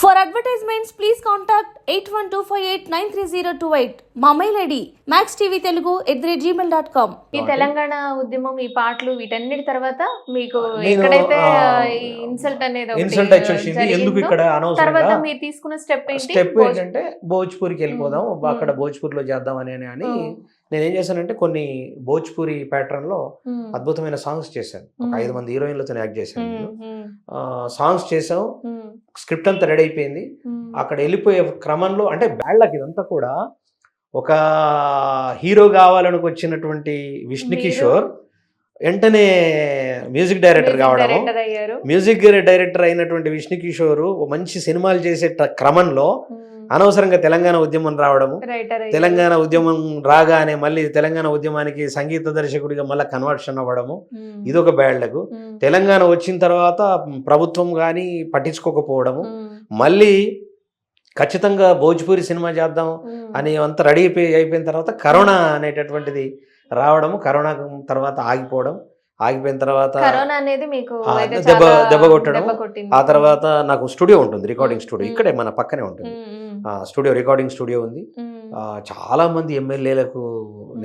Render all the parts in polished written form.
For advertisements, please contact 8125893028. మా mail ID maxtvtelugu@gmail.com. ఈ తెలంగాణ ఉద్యమం, ఈ పాటలు, వీటన్నిటి తర్వాత మీకు ఎక్కడైతే ఇన్సల్ట్ అనేది ఎందుకు ఇక్కడ తర్వాత మీరు తీసుకున్న స్టెప్ ఏంటంటే భోజ్పూరికి వెళ్ళిపోదాం, అక్కడ భోజ్పూర్లో చేద్దాం అని నేనేం చేశానంటే కొన్ని భోజ్పూరి ప్యాటర్న్ లో అద్భుతమైన సాంగ్స్ చేశాను. ఒక 5 మంది హీరోయిన్లతో యాక్ట్ చేశాను. సాంగ్స్ చేసాం, స్క్రిప్ట్ అంతా రెడీ అయిపోయింది. అక్కడ వెళ్ళిపోయే క్రమంలో అంటే బ్యాడ్ లక్ ఇదంతా కూడా. ఒక హీరో కావాలని వచ్చినటువంటి విష్ణు కిషోర్ వెంటనే మ్యూజిక్ డైరెక్టర్ కావడము, మ్యూజిక్ డైరెక్టర్ అయినటువంటి విష్ణు కిషోర్ మంచి సినిమాలు చేసే క్రమంలో అనవసరంగా తెలంగాణ ఉద్యమం రావడము, తెలంగాణ ఉద్యమం రాగానే మళ్ళీ తెలంగాణ ఉద్యమానికి సంగీత దర్శకుడిగా మళ్ళీ కన్వర్షన్ అవ్వడము, ఇదొక బ్యాడ్ లక్. తెలంగాణ వచ్చిన తర్వాత ప్రభుత్వం కానీ పట్టించుకోకపోవడము, మళ్ళీ ఖచ్చితంగా భోజ్పూరి సినిమా చేద్దాం అని అంతా రెడీ అయిపోయిన తర్వాత కరోనా అనేటటువంటిది రావడము, కరోనా తర్వాత ఆగిపోయిన తర్వాత దెబ్బ కొట్టడం. ఆ తర్వాత నాకు స్టూడియో ఉంటుంది, రికార్డింగ్ స్టూడియో ఇక్కడే మన పక్కనే ఉంటుంది. రికార్డింగ్ స్టూడియో ఉంది. చాలా మంది ఎమ్మెల్యేలకు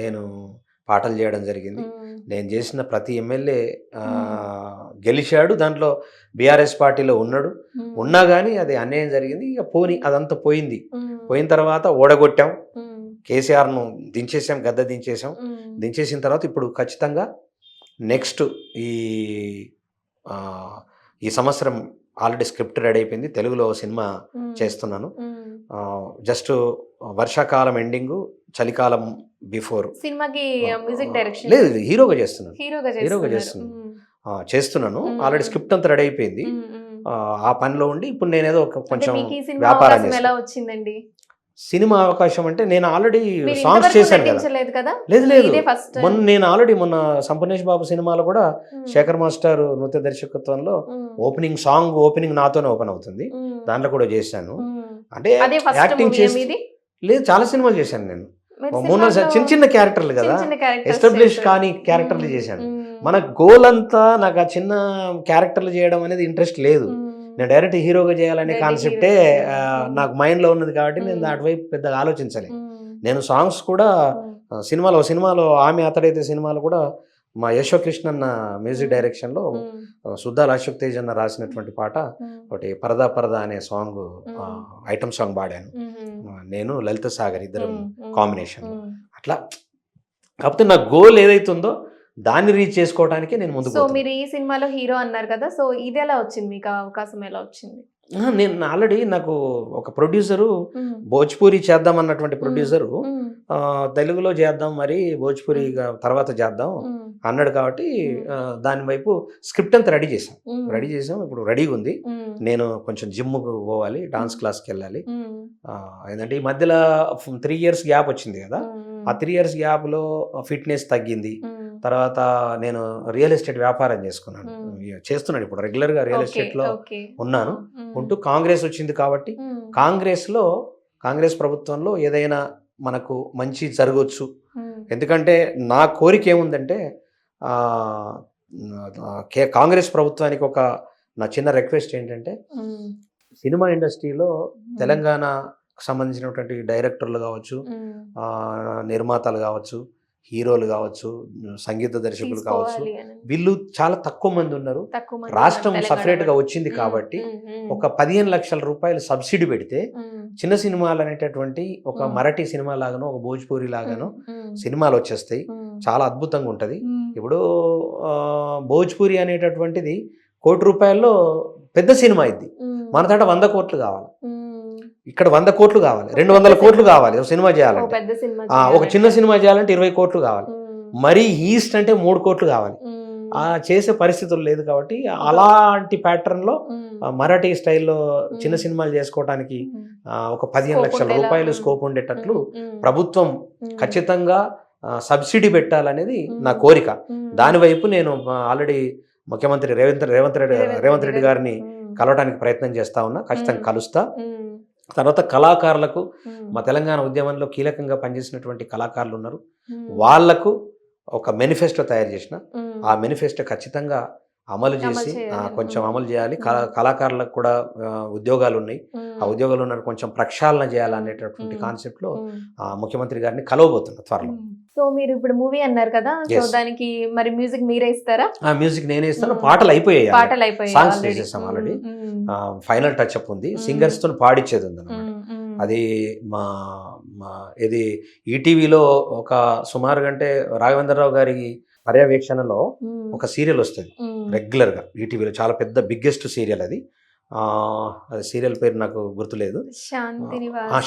నేను పాటలు చేయడం జరిగింది. నేను చేసిన ప్రతి ఎమ్మెల్యే గెలిచాడు, దాంట్లో బీఆర్ఎస్ పార్టీలో ఉన్నా కానీ అది అన్యాయం జరిగింది. ఇక అదంతా పోయిన తర్వాత ఓడగొట్టాం, కేసీఆర్ను దించేసాం, గద్ద దించేసిన తర్వాత ఇప్పుడు ఖచ్చితంగా నెక్స్ట్ ఈ సంవత్సరం ఆల్రెడీ స్క్రిప్ట్ రెడీ అయిపోయింది, తెలుగులో సినిమా చేస్తున్నాను. జస్ట్ వర్షాకాలం ఎండింగ్, చలికాలం బిఫోర్ సినిమాకి మ్యూజిక్ డైరెక్షన్ లేదు, హీరోగా చేస్తున్నాను. ఆల్రెడీ స్క్రిప్ట్ అంతా రెడీ అయిపోయింది. ఆ పనిలో ఉండి ఇప్పుడు నేనేదో కొంచెం వ్యాపారం వచ్చిందండి. సినిమా అవకాశం అంటే నేను ఆల్రెడీ సాంగ్స్ చేశాను కదా. లేదు మొన్న సంపూర్ణేష్ బాబు సినిమాలో కూడా శేఖర్ మాస్టర్ నృత్య దర్శకత్వంలో ఓపెనింగ్ నాతోనే ఓపెన్ అవుతుంది, దాంట్లో కూడా చేశాను. అంటే యాక్టింగ్ లేదు, చాలా సినిమాలు చేశాను నేను. 3 చిన్న క్యారెక్టర్లు కదా, ఎస్టాబ్లిష్ కానీ క్యారెక్టర్లు చేశాను. మన గోల్ అంతా నాకు ఆ చిన్న క్యారెక్టర్లు చేయడం అనేది ఇంట్రెస్ట్ లేదు. నేను డైరెక్ట్ హీరోగా చేయాలనే కాన్సెప్టే నాకు మైండ్లో ఉన్నది కాబట్టి నేను అటువైపు పెద్దగా ఆలోచించలే. నేను సాంగ్స్ కూడా సినిమాలో ఆమె అతడైతే సినిమాలో కూడా మా యశోకృష్ణ అన్న మ్యూజిక్ డైరెక్షన్లో సుద్దాల అశోక్ తేజ్ అన్న రాసినటువంటి పాట ఒకటి పరదా పరదా అనే సాంగ్, ఐటమ్ సాంగ్ పాడాను నేను, లలిత సాగర్ ఇద్దరం కాంబినేషన్. అట్లా కాకపోతే నా గోల్ ఏదైతుందో దాన్ని రీచ్ చేసుకోవడానికి నేను ముందుకు. సో మీరు ఈ సినిమాలో హీరో అన్నారు కదా, సో ఇది ఎలా వచ్చింది, మీకు అవకాశం ఎలా వచ్చింది? నేను ఆల్రెడీ నాకు ఒక ప్రొడ్యూసరు భోజ్పూరి చేద్దాం అన్నటువంటి ప్రొడ్యూసరు తెలుగులో చేద్దాం, మరి భోజ్పూరి తర్వాత చేద్దాం అన్నాడు. కాబట్టి దాని వైపు స్క్రిప్ట్ అంతా రెడీ చేసాం. ఇప్పుడు రెడీగా ఉంది. నేను కొంచెం జిమ్కి పోవాలి, డాన్స్ క్లాస్కి వెళ్ళాలి. ఏంటంటే ఈ మధ్యలో 3 years గ్యాప్ వచ్చింది కదా, ఆ 3 years గ్యాప్లో ఫిట్నెస్ తగ్గింది. తర్వాత నేను రియల్ ఎస్టేట్ వ్యాపారం చేస్తున్నాను ఇప్పుడు రెగ్యులర్గా రియల్ ఎస్టేట్లో ఉన్నాను. ఉంటూ కాంగ్రెస్ వచ్చింది కాబట్టి కాంగ్రెస్ ప్రభుత్వంలో ఏదైనా మనకు మంచి జరగవచ్చు. ఎందుకంటే నా కోరిక ఏముందంటే కాంగ్రెస్ ప్రభుత్వానికి నా చిన్న రిక్వెస్ట్ ఏంటంటే, సినిమా ఇండస్ట్రీలో తెలంగాణకు సంబంధించినటువంటి డైరెక్టర్లు కావచ్చు, నిర్మాతలు కావచ్చు, హీరోలు కావచ్చు, సంగీత దర్శకులు కావచ్చు, వీళ్ళు చాలా తక్కువ మంది ఉన్నారు. రాష్ట్రం సపరేట్ గా వచ్చింది కాబట్టి ఒక 15 లక్షల రూపాయలు సబ్సిడీ పెడితే చిన్న సినిమాలు అనేటటువంటి ఒక మరాఠీ సినిమా లాగానో, ఒక భోజ్పూరి లాగానో సినిమాలు వచ్చేస్తాయి. చాలా అద్భుతంగా ఉంటది. ఇప్పుడు భోజ్పూరి అనేటటువంటిది 1 కోటి రూపాయల్లో పెద్ద సినిమా ఇది. మన తాట 100 కోట్లు కావాలి, ఇక్కడ 100 కోట్లు కావాలి, 200 కోట్లు కావాలి సినిమా చేయాలంటే. ఒక చిన్న సినిమా చేయాలంటే 20 కోట్లు కావాలి, మరీ ఈస్ట్ అంటే 3 కోట్లు కావాలి. చేసే పరిస్థితులు లేదు కాబట్టి అలాంటి ప్యాటర్న్ లో మరాఠీ స్టైల్లో చిన్న సినిమాలు చేసుకోవడానికి ఒక 15 లక్షల రూపాయలు స్కోప్ ఉండేటట్లు ప్రభుత్వం ఖచ్చితంగా సబ్సిడీ పెట్టాలనేది నా కోరిక. దాని వైపు నేను ఆల్రెడీ ముఖ్యమంత్రి రేవంత్ రెడ్డి గారిని కలవడానికి ప్రయత్నం చేస్తా ఉన్నా, ఖచ్చితంగా కలుస్తా. తర్వాత కళాకారులకు, మా తెలంగాణ ఉద్యమంలో కీలకంగా పనిచేసినటువంటి కళాకారులు ఉన్నారు, వాళ్లకు ఒక మేనిఫెస్టో తయారు చేసిన. ఆ మేనిఫెస్టో ఖచ్చితంగా అమలు చేసి కొంచెం అమలు చేయాలి. కళాకారులకు కూడా ఉద్యోగాలు ఉన్నాయి, ఆ ఉద్యోగంలో ఉన్న కొంచెం ప్రక్షాళన చేయాలనేటటువంటి మ్మ్. కాన్సెప్ట్లో మ్మ్. ముఖ్యమంత్రి గారిని కలవబోతున్నా త్వరలో. సో మీరు ఇప్పుడు మూవీ అన్నారు కదా, సో Yes. దానికి మరి మ్యూజిక్ మీరే ఇస్తారా? ఆ మ్యూజిక్ నేనే ఇస్తాను, మ్మ్. పాటలు అయిపోయాయి, పాటలు అయిపోయాయి సాంగ్స్ already. చేసేసాం ఆల్రెడీ, మ్మ్. ఫైనల్ టచ్ అప్ ఉంది, మ్మ్. సింగర్స్ తో పాడిచ్చేది ఉంది అనమాట. మ్మ్. మ్మ్. అది మా మా ఇది ఈటీవీలో ఒక సుమారు అంటే రాఘవేంద్రరావు గారి పర్యవేక్షణలో మ్మ్. ఒక సీరియల్ వస్తుంది మ్మ్. రెగ్యులర్గా ఈటీవీలో, చాలా పెద్ద బిగ్గెస్ట్ సీరియల్ అది. అది సీరియల్ పేరు నాకు గుర్తులేదు. శాంతి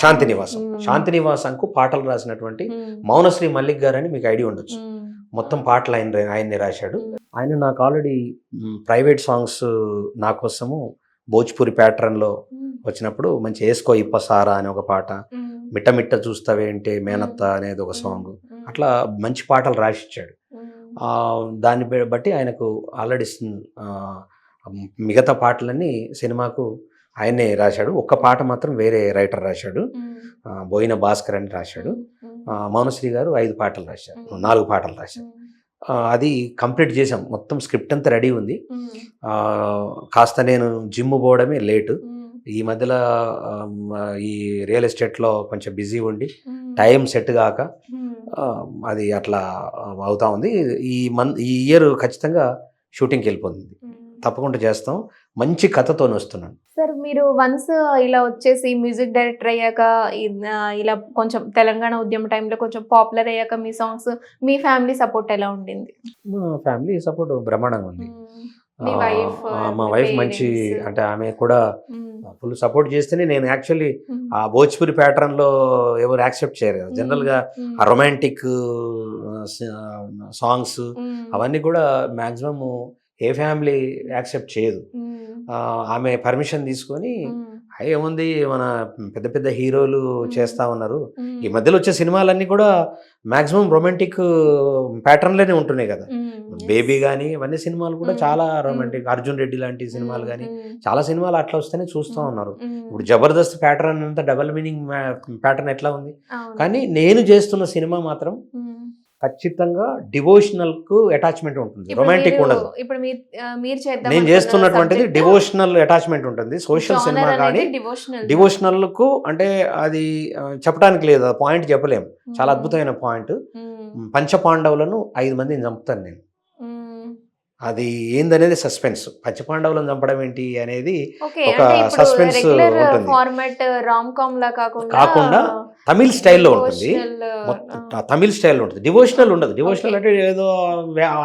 శాంతి నివాసం. శాంతి నివాసంకు పాటలు రాసినటువంటి మౌనశ్రీ మల్లిక్ గారు అని మీకు ఐడియా ఉండొచ్చు. మొత్తం పాటలు ఆయన్ని రాశాడు. ఆయన నాకు ఆల్రెడీ ప్రైవేట్ సాంగ్స్ నా కోసము భోజ్పురి ప్యాటర్న్లో వచ్చినప్పుడు మంచి వేసుకో ఇప్ప సారా అనే ఒక పాట, మిట్ట మిట్ట చూస్తావేంటే మేనత్త అనేది ఒక సాంగ్, అట్లా మంచి పాటలు రాసిచ్చాడు. దాన్ని బట్టి ఆయనకు ఆల్రెడీ మిగతా పాటలన్నీ సినిమాకు ఆయనే రాశాడు. ఒక్క పాట మాత్రం వేరే రైటర్ రాశాడు, బోయిన భాస్కర్ అని రాశాడు. మౌనశ్రీ గారు 5 పాటలు రాశారు, 4 పాటలు రాశారు. అది కంప్లీట్ చేసాం, మొత్తం స్క్రిప్ట్ అంతా రెడీ ఉంది. కాస్త నేను జిమ్ పోవడమే లేటు, ఈ మధ్యలో ఈ రియల్ ఎస్టేట్లో కొంచెం బిజీ ఉండి టైం సెట్ కాక అది అట్లా అవుతా ఉంది. ఈ ఇయర్ ఖచ్చితంగా షూటింగ్కి వెళ్ళిపోతుంది, తప్పకుండా చేస్తాం. మంచి కథతో వస్తున్నాను సార్. మీరు వన్స్ ఇలా వచ్చేసి మ్యూజిక్ డైరెక్టర్ అయ్యాక ఇలా కొంచెం తెలంగాణ ఉద్యమ టైంలో కొంచెం పాపులర్ అయ్యాక మీ సాంగ్స్, మీ ఫ్యామిలీ సపోర్ట్ ఎలా ఉండింది? మా ఫ్యామిలీ సపోర్ట్ బ్రహ్మాండంగా ఉంది. మీ వైఫ్, మా వైఫ్ మంచి, అంటే ఆమె కూడా ఫుల్ సపోర్ట్ చేస్తేనే నేను యాక్చువల్లీ ఆ భోజ్పురి ప్యాటర్న్ లో ఎవరు యాక్సెప్ట్ చేయరు కదా. జనరల్ గా ఆ రొమాంటిక్ సాంగ్స్ అవన్నీ కూడా మాక్సిమం ఏ ఫ్యామిలీ యాక్సెప్ట్ చేయదు. ఆమె పర్మిషన్ తీసుకొని ఏముంది మన పెద్ద పెద్ద హీరోలు చేస్తా ఉన్నారు, ఈ మధ్యలో వచ్చే సినిమాలన్నీ కూడా మాక్సిమం రొమాంటిక్ ప్యాటర్న్లోనే ఉంటున్నాయి కదా. బేబీ కానీ ఇవన్నీ సినిమాలు కూడా చాలా రొమాంటిక్, అర్జున్ రెడ్డి లాంటి సినిమాలు కానీ చాలా సినిమాలు అట్లా వస్తేనే చూస్తూ ఉన్నారు. ఇప్పుడు జబర్దస్త్ ప్యాటర్న్ అంతా డబల్ మీనింగ్ ప్యాటర్న్ ఎట్లా ఉంది, కానీ నేను చేస్తున్న సినిమా మాత్రం ఖచ్చితంగా డివోషనల్ కు అటాచ్మెంట్ ఉంటుంది, రొమాంటిక్ ఉండదు. ఇప్పుడు మీరు నేను చేస్తున్నటువంటిది డివోషనల్ అటాచ్మెంట్ ఉంటుంది. సోషల్ సినిమా కానీ డివోషనల్ కు అంటే అది చెప్పడానికి లేదు, పాయింట్ చెప్పలేము. చాలా అద్భుతమైన పాయింట్. పంచపాండవులను 5 మందిని చంపుతాను నేను, అది ఏందనేది సస్పెన్స్. పంచపాండవులను చంపడం ఏంటి అనేది ఒక సస్పెన్స్ ఉంటుంది. ఫార్మాట్ రామ్ కామ్ లా కాకుండా తమిళ్ స్టైల్లో ఉంటుంది, తమిళ్ స్టైల్లో ఉంటుంది. డివోషనల్ ఉండదు. డివోషనల్ అంటే ఏదో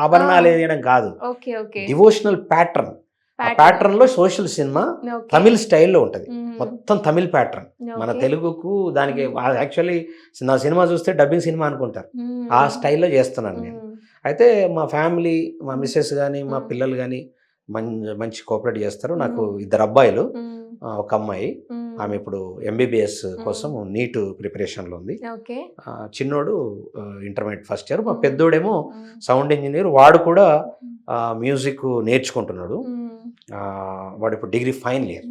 ఆభరణాలు వేయడం కాదు, డివోషనల్ ప్యాటర్న్. ఆ ప్యాటర్న్ లో సోషల్ సినిమా తమిళ్ స్టైల్లో ఉంటుంది, మొత్తం తమిళ్ ప్యాటర్న్. మన తెలుగుకు దానికి యాక్చువల్లీ నా సినిమా చూస్తే డబ్బింగ్ సినిమా అనుకుంటారు, ఆ స్టైల్లో చేస్తున్నాను నేను. అయితే మా ఫ్యామిలీ, మా మిస్సెస్ కానీ మా పిల్లలు కానీ మంచి కోఆపరేట్ చేస్తారు. నాకు 2 అబ్బాయిలు, ఒక అమ్మాయి. ఆమె ఇప్పుడు ఎంబీబీఎస్ కోసం నీట్ ప్రిపరేషన్లో ఉంది. చిన్నోడు ఇంటర్మీడియట్ ఫస్ట్ ఇయర్. మా పెద్దోడేమో సౌండ్ ఇంజనీర్, వాడు కూడా మ్యూజిక్ నేర్చుకుంటున్నాడు. వాడు ఇప్పుడు డిగ్రీ ఫైనల్ ఇయర్.